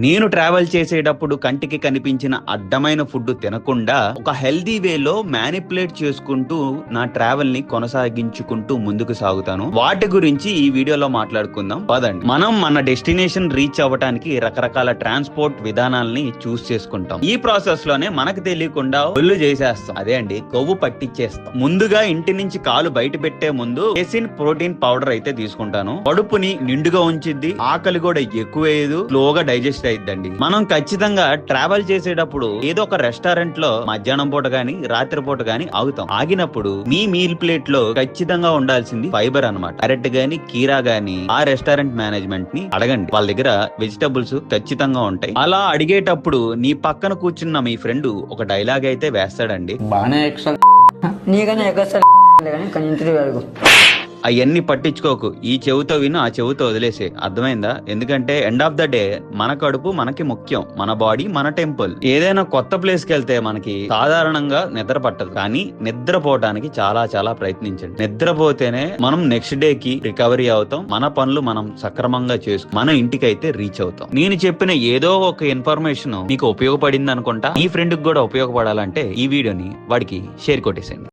నేను ట్రావెల్ చేసేటప్పుడు కంటికి కనిపించిన అడ్డమైన ఫుడ్ తినకుండా ఒక హెల్దీ వేలో మ్యానిపులేట్ చేసుకుంటూ నా ట్రావెల్ ని కొనసాగించుకుంటూ ముందుకు సాగుతాను. వాటి గురించి ఈ వీడియోలో మాట్లాడుకుందాం పదండి. మనం మన డెస్టినేషన్ రీచ్ అవ్వడానికి రకరకాల ట్రాన్స్పోర్ట్ విధానాలని చూస్ చేసుకుంటాం. ఈ ప్రాసెస్ లోనే మనకు తెలియకుండా ఒళ్ళు చేసేస్తాం. అదే అండి, కొవ్వు పట్టించేస్తాం. ముందుగా ఇంటి నుంచి కాలు బయట పెట్టే ముందు కేసిన్ ప్రోటీన్ పౌడర్ అయితే తీసుకుంటాను. కడుపుని నిండుగా ఉంచిద్ది, ఆకలి కూడా ఎక్కువేయదు, స్లోగా డైజెస్ట్ అయిద్దండి. మనం ఖచ్చితంగా ట్రావెల్ చేసేటప్పుడు ఏదో ఒక రెస్టారెంట్ లో మధ్యాహ్నం పూట గాని రాత్రి పూట గాని ఆగుతాం. ఆగినప్పుడు మీ మీల్ ప్లేట్ లో ఖచ్చితంగా ఉండాల్సింది ఫైబర్ అన్నమాట. క్యారెట్ గాని కీరా గాని ఆ రెస్టారెంట్ మేనేజ్మెంట్ ని అడగండి, వాళ్ళ దగ్గర వెజిటబుల్స్ ఖచ్చితంగా ఉంటాయి. అలా అడిగేటప్పుడు నీ పక్కన కూర్చున్న మీ ఫ్రెండ్ ఒక డైలాగ్ అయితే వేస్తాడండి, బాగానే నీకనే అవన్నీ పట్టించుకోకు, ఈ చెవితో విను ఆ చెవితో వదిలేసే. అర్థమైందా? ఎందుకంటే ఎండ్ ఆఫ్ ద డే మన కడుపు మనకి ముఖ్యం, మన బాడీ మన టెంపుల్. ఏదైనా కొత్త ప్లేస్ కి వెళ్తే మనకి సాధారణంగా నిద్ర పట్టదు, కానీ నిద్రపోవడానికి చాలా చాలా ప్రయత్నించండి. నిద్రపోతేనే మనం నెక్స్ట్ డే కి రికవరీ అవుతాం, మన పనులు మనం సక్రమంగా చేసుకు మన ఇంటికి అయితే రీచ్ అవుతాం. నేను చెప్పిన ఏదో ఒక ఇన్ఫర్మేషన్ మీకు ఉపయోగపడింది అనుకుంటా. ఈ ఫ్రెండ్ కి కూడా ఉపయోగపడాలంటే ఈ వీడియోని వాడికి షేర్ కొట్టేసేయండి.